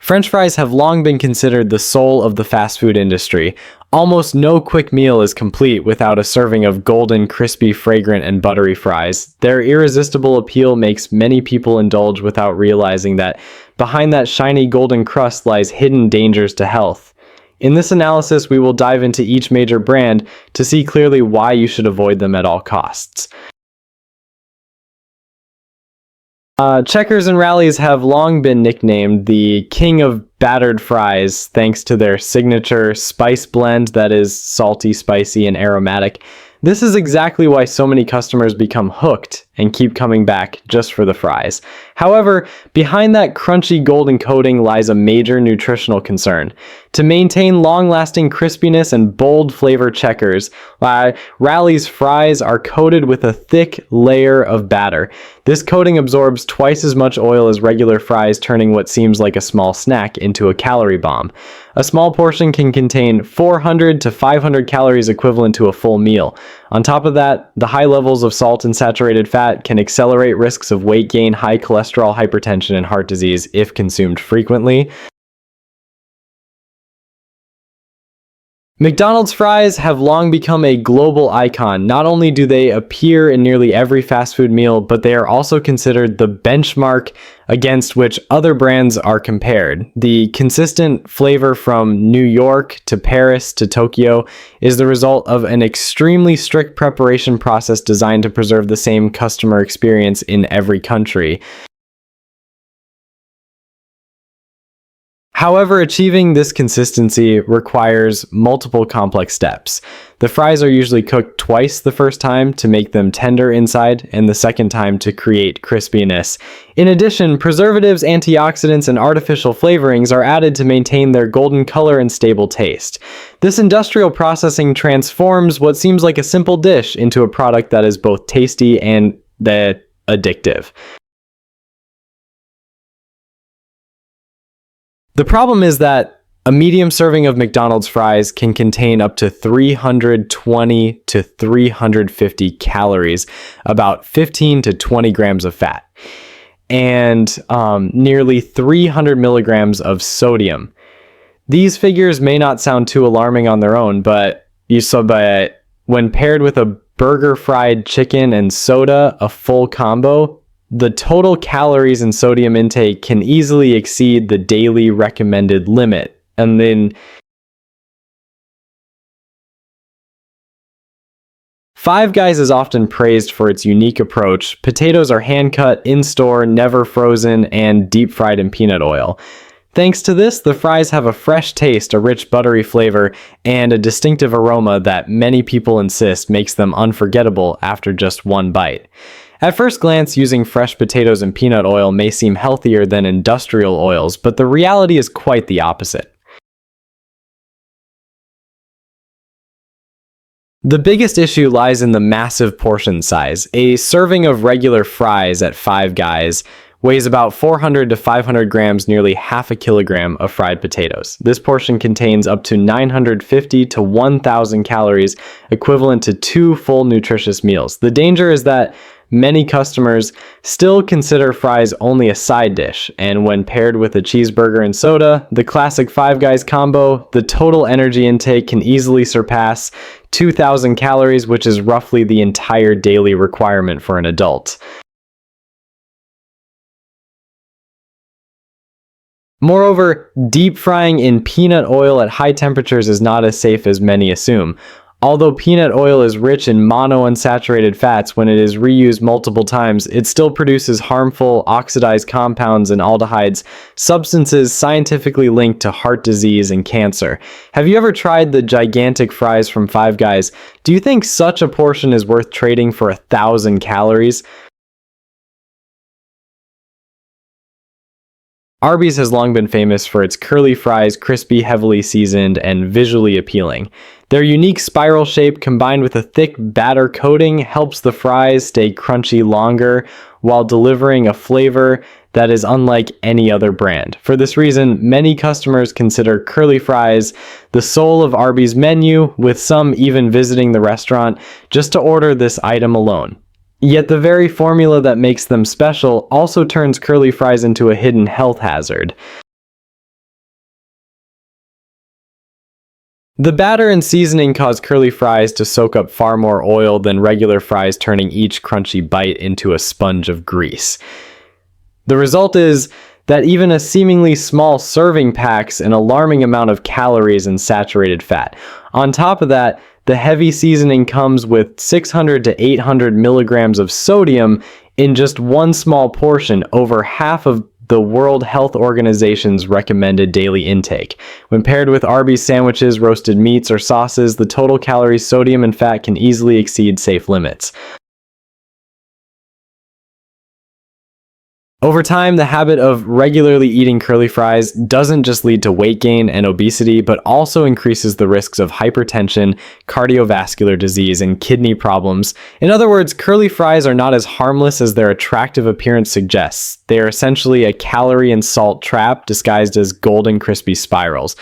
French fries have long been considered the soul of the fast food industry. Almost no quick meal is complete without a serving of golden, crispy, fragrant, and buttery fries. Their irresistible appeal makes many people indulge without realizing that behind that shiny golden crust lies hidden dangers to health. In this analysis, we will dive into each major brand to see clearly why you should avoid them at all costs. Checkers and Rallies have long been nicknamed the king of battered fries thanks to their signature spice blend that is salty, spicy, and aromatic. This is exactly why so many customers become hooked and keep coming back just for the fries. However, behind that crunchy golden coating lies a major nutritional concern. To maintain long-lasting crispiness and bold flavor, Checkers Rally's fries are coated with a thick layer of batter. This coating absorbs twice as much oil as regular fries, turning what seems like a small snack into a calorie bomb. A small portion can contain 400 to 500 calories, equivalent to a full meal. On top of that, the high levels of salt and saturated fat can accelerate risks of weight gain, high cholesterol, hypertension, and heart disease if consumed frequently. McDonald's fries have long become a global icon. Not only do they appear in nearly every fast food meal, but they are also considered the benchmark against which other brands are compared. The consistent flavor from New York to Paris to Tokyo is the result of an extremely strict preparation process designed to preserve the same customer experience in every country. However, achieving this consistency requires multiple complex steps. The fries are usually cooked twice the first time to make them tender inside, and the second time to create crispiness. In addition, preservatives, antioxidants, and artificial flavorings are added to maintain their golden color and stable taste. This industrial processing transforms what seems like a simple dish into a product that is both tasty and addictive. The problem is that a medium serving of McDonald's fries can contain up to 320 to 350 calories, about 15 to 20 grams of fat, and nearly 300 milligrams of sodium. These figures may not sound too alarming on their own, but when paired with a burger, fried chicken, and soda, a full combo, the total calories and sodium intake can easily exceed the daily recommended limit. And then Five Guys is often praised for its unique approach. Potatoes are hand-cut, in-store, never frozen, and deep-fried in peanut oil. Thanks to this, the fries have a fresh taste, a rich buttery flavor, and a distinctive aroma that many people insist makes them unforgettable after just one bite. At first glance, using fresh potatoes and peanut oil may seem healthier than industrial oils, but the reality is quite the opposite. The biggest issue lies in the massive portion size. A serving of regular fries at Five Guys weighs about 400 to 500 grams, nearly half a kilogram of fried potatoes. This portion contains up to 950 to 1,000 calories, equivalent to 2 full nutritious meals. The danger is that many customers still consider fries only a side dish, and when paired with a cheeseburger and soda, the classic Five Guys combo, the total energy intake can easily surpass 2,000 calories, which is roughly the entire daily requirement for an adult. Moreover, deep frying in peanut oil at high temperatures is not as safe as many assume. Although peanut oil is rich in monounsaturated fats, when it is reused multiple times, it still produces harmful oxidized compounds and aldehydes, substances scientifically linked to heart disease and cancer. Have you ever tried the gigantic fries from Five Guys? Do you think such a portion is worth trading for 1,000 calories? Arby's has long been famous for its curly fries, crispy, heavily seasoned, and visually appealing. Their unique spiral shape combined with a thick batter coating helps the fries stay crunchy longer while delivering a flavor that is unlike any other brand. For this reason, many customers consider curly fries the soul of Arby's menu, with some even visiting the restaurant just to order this item alone. Yet the very formula that makes them special also turns curly fries into a hidden health hazard. The batter and seasoning cause curly fries to soak up far more oil than regular fries, turning each crunchy bite into a sponge of grease. The result is that even a seemingly small serving packs an alarming amount of calories and saturated fat. On top of that, the heavy seasoning comes with 600 to 800 milligrams of sodium in just one small portion, over half of the World Health Organization's recommended daily intake. When paired with Arby's sandwiches, roasted meats, or sauces, the total calories, sodium, and fat can easily exceed safe limits. Over time, the habit of regularly eating curly fries doesn't just lead to weight gain and obesity, but also increases the risks of hypertension, cardiovascular disease, and kidney problems. In other words, curly fries are not as harmless as their attractive appearance suggests. They are essentially a calorie and salt trap disguised as golden crispy spirals.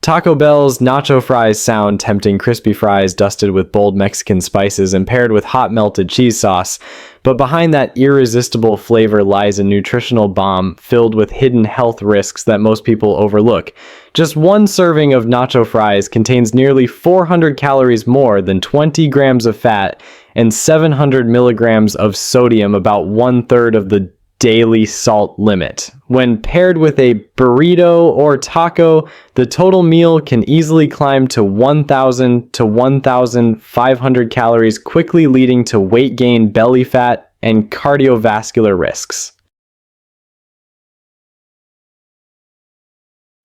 Taco Bell's nacho fries sound tempting, crispy fries dusted with bold Mexican spices and paired with hot melted cheese sauce. But behind that irresistible flavor lies a nutritional bomb filled with hidden health risks that most people overlook. Just one serving of nacho fries contains nearly 400 calories more than 20 grams of fat and 700 milligrams of sodium, about 1/3 of the daily salt limit. When paired with a burrito or taco, the total meal can easily climb to 1,000 to 1,500 calories, quickly leading to weight gain, belly fat, and cardiovascular risks.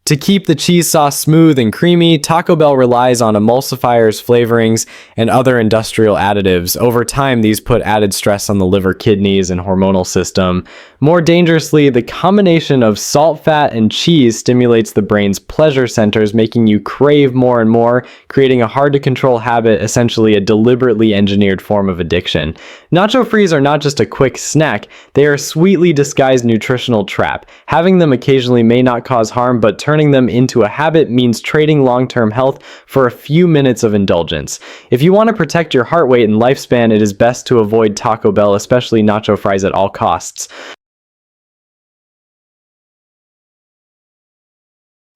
To keep the cheese sauce smooth and creamy, Taco Bell relies on emulsifiers, flavorings, and other industrial additives. Over time, these put added stress on the liver, kidneys, and hormonal system. More dangerously, the combination of salt, fat, and cheese stimulates the brain's pleasure centers, making you crave more and more, creating a hard-to-control habit, essentially a deliberately engineered form of addiction. Nacho Fries are not just a quick snack, they are a sweetly disguised nutritional trap. Having them occasionally may not cause harm, but turning them into a habit means trading long-term health for a few minutes of indulgence. If you want to protect your heart rate and lifespan, it is best to avoid Taco Bell, especially nacho fries, at all costs.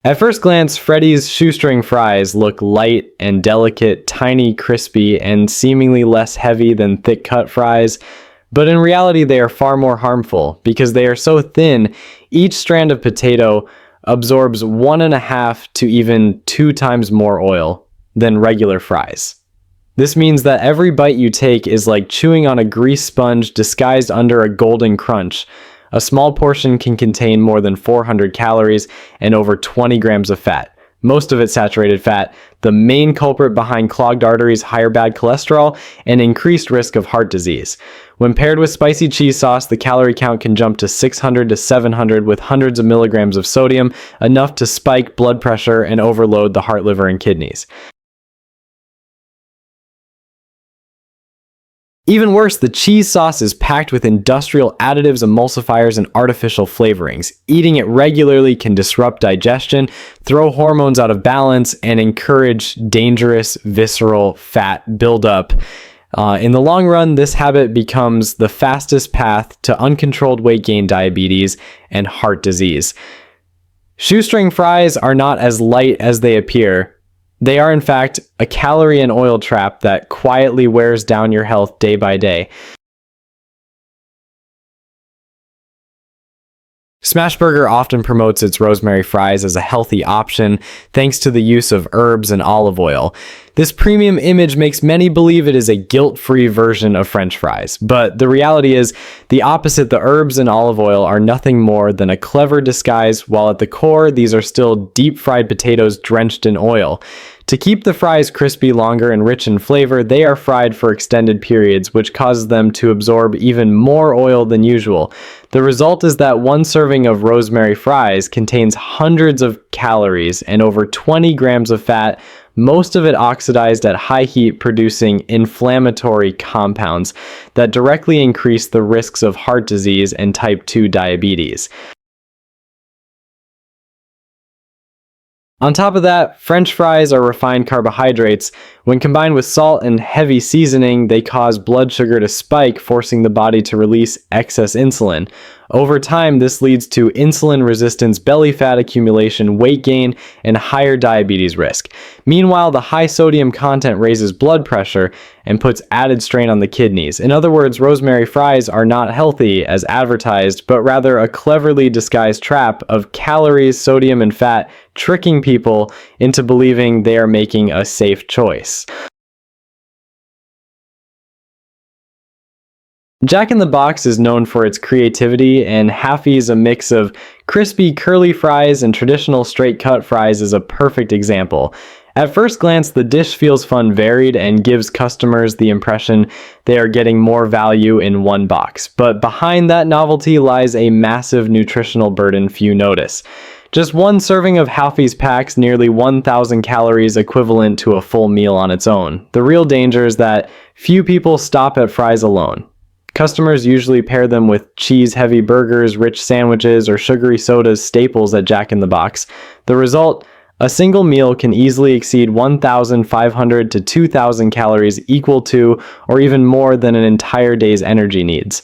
At first glance, Freddy's Shoestring fries look light and delicate, tiny, crispy, and seemingly less heavy than thick-cut fries. But in reality, they are far more harmful because they are so thin. Each strand of potato absorbs 1.5 to even 2 times more oil than regular fries. This means that every bite you take is like chewing on a grease sponge disguised under a golden crunch. A small portion can contain more than 400 calories and over 20 grams of fat, most of it saturated fat, the main culprit behind clogged arteries, higher bad cholesterol, and increased risk of heart disease. When paired with spicy cheese sauce, the calorie count can jump to 600 to 700 with hundreds of milligrams of sodium, enough to spike blood pressure and overload the heart, liver, and kidneys. Even worse, the cheese sauce is packed with industrial additives, emulsifiers, and artificial flavorings. Eating it regularly can disrupt digestion, throw hormones out of balance, and encourage dangerous visceral fat buildup. In the long run, this habit becomes the fastest path to uncontrolled weight gain, diabetes, and heart disease. Shoestring fries are not as light as they appear. They are, in fact, a calorie and oil trap that quietly wears down your health day by day. Smashburger often promotes its rosemary fries as a healthy option thanks to the use of herbs and olive oil. This premium image makes many believe it is a guilt-free version of French fries, but the reality is the opposite. The herbs and olive oil are nothing more than a clever disguise, while at the core, these are still deep-fried potatoes drenched in oil. To keep the fries crispy longer and rich in flavor, they are fried for extended periods, which causes them to absorb even more oil than usual. The result is that one serving of rosemary fries contains hundreds of calories and over 20 grams of fat, most of it oxidized at high heat, producing inflammatory compounds that directly increase the risks of heart disease and type 2 diabetes. On top of that, French fries are refined carbohydrates. When combined with salt and heavy seasoning, they cause blood sugar to spike, forcing the body to release excess insulin. Over time, this leads to insulin resistance, belly fat accumulation, weight gain, and higher diabetes risk. Meanwhile, the high sodium content raises blood pressure and puts added strain on the kidneys. In other words, Rosemary fries are not healthy as advertised, but rather a cleverly disguised trap of calories, sodium, and fat, tricking people into believing they are making a safe choice. Jack in the Box is known for its creativity, and Halfies, a mix of crispy, curly fries and traditional straight-cut fries, is a perfect example. At first glance, the dish feels fun, varied, and gives customers the impression they are getting more value in one box. But behind that novelty lies a massive nutritional burden few notice. Just one serving of Halfies packs nearly 1,000 calories, equivalent to a full meal on its own. The real danger is that few people stop at fries alone. Customers usually pair them with cheese-heavy burgers, rich sandwiches, or sugary sodas, staples at Jack in the Box. The result? A single meal can easily exceed 1,500 to 2,000 calories, equal to or even more than an entire day's energy needs.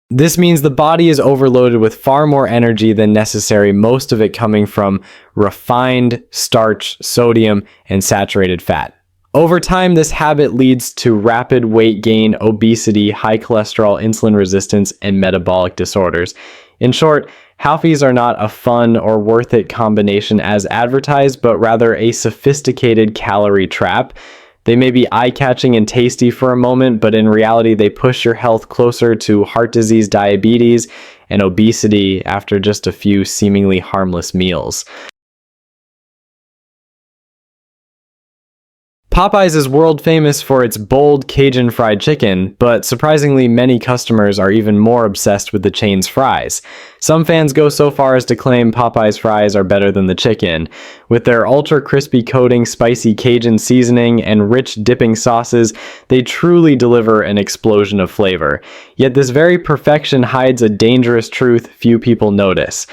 This means the body is overloaded with far more energy than necessary, most of it coming from refined starch, sodium, and saturated fat. Over time, this habit leads to rapid weight gain, obesity, high cholesterol, insulin resistance, and metabolic disorders. In short, Halfies are not a fun or worth it combination as advertised, but rather a sophisticated calorie trap. They may be eye-catching and tasty for a moment, but in reality, they push your health closer to heart disease, diabetes, and obesity after just a few seemingly harmless meals. Popeyes is world famous for its bold Cajun fried chicken, but surprisingly many customers are even more obsessed with the chain's fries. Some fans go so far as to claim Popeyes fries are better than the chicken. With their ultra crispy coating, spicy Cajun seasoning, and rich dipping sauces, they truly deliver an explosion of flavor. Yet this very perfection hides a dangerous truth few people notice.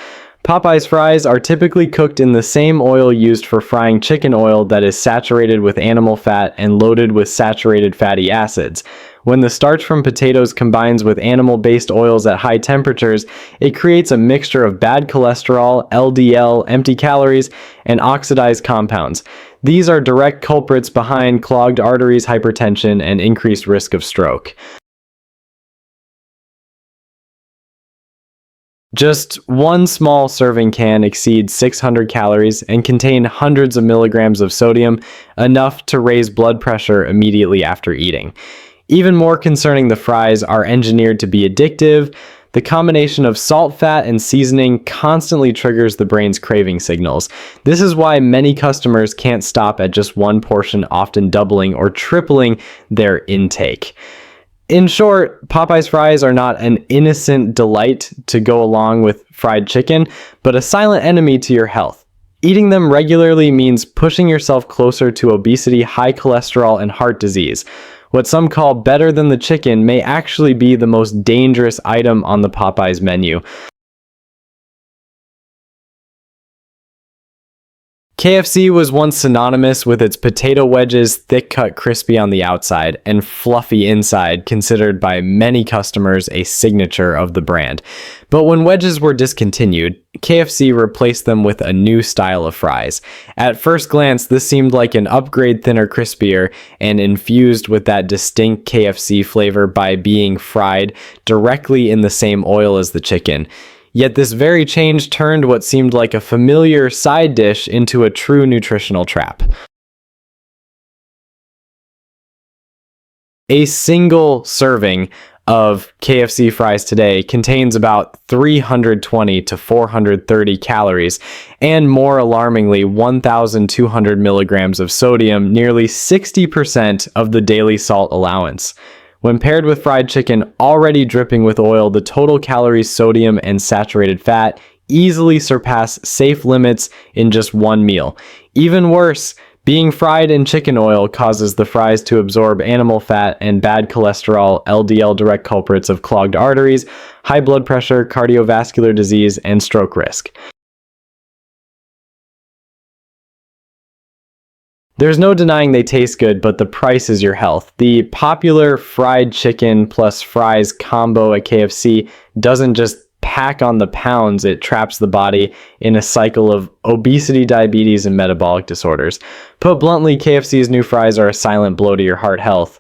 Popeyes fries are typically cooked in the same oil used for frying chicken oil that is saturated with animal fat and loaded with saturated fatty acids. When the starch from potatoes combines with animal-based oils at high temperatures, it creates a mixture of bad cholesterol, LDL, empty calories, and oxidized compounds. These are direct culprits behind clogged arteries, hypertension, and increased risk of stroke. Just one small serving can exceed 600 calories and contain hundreds of milligrams of sodium, enough to raise blood pressure immediately after eating. Even more concerning, the fries are engineered to be addictive. The combination of salt, fat, and seasoning constantly triggers the brain's craving signals. This is why many customers can't stop at just one portion, often doubling or tripling their intake. In short, Popeyes fries are not an innocent delight to go along with fried chicken, but a silent enemy to your health. Eating them regularly means pushing yourself closer to obesity, high cholesterol, and heart disease. What some call better than the chicken may actually be the most dangerous item on the Popeyes menu. KFC was once synonymous with its potato wedges, thick-cut crispy on the outside, and fluffy inside, considered by many customers a signature of the brand. But when wedges were discontinued, KFC replaced them with a new style of fries. At first glance, this seemed like an upgrade, thinner, crispier, and infused with that distinct KFC flavor by being fried directly in the same oil as the chicken. Yet this very change turned what seemed like a familiar side dish into a true nutritional trap. A single serving of KFC fries today contains about 320 to 430 calories, and more alarmingly, 1,200 milligrams of sodium, nearly 60% of the daily salt allowance. When paired with fried chicken already dripping with oil, the total calories, sodium, and saturated fat easily surpass safe limits in just one meal. Even worse, being fried in chicken oil causes the fries to absorb animal fat and bad cholesterol, LDL, direct culprits of clogged arteries, high blood pressure, cardiovascular disease, and stroke risk. There's no denying they taste good, but the price is your health. The popular fried chicken plus fries combo at KFC doesn't just pack on the pounds, it traps the body in a cycle of obesity, diabetes, and metabolic disorders. Put bluntly, KFC's new fries are a silent blow to your heart health.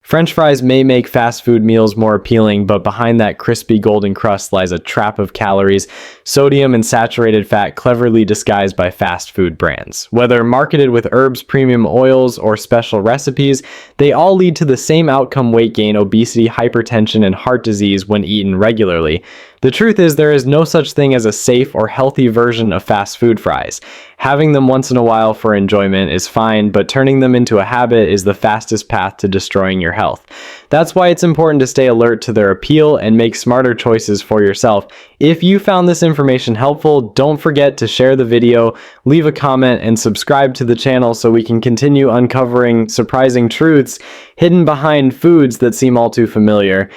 French fries may make fast food meals more appealing, but behind that crispy golden crust lies a trap of calories, sodium, and saturated fat cleverly disguised by fast food brands. Whether marketed with herbs, premium oils, or special recipes, they all lead to the same outcome: weight gain, obesity, hypertension, and heart disease when eaten regularly. The truth is, there is no such thing as a safe or healthy version of fast food fries. Having them once in a while for enjoyment is fine, but turning them into a habit is the fastest path to destroying your health. That's why it's important to stay alert to their appeal and make smarter choices for yourself. If you found this information helpful, don't forget to share the video, leave a comment, and subscribe to the channel so we can continue uncovering surprising truths hidden behind foods that seem all too familiar.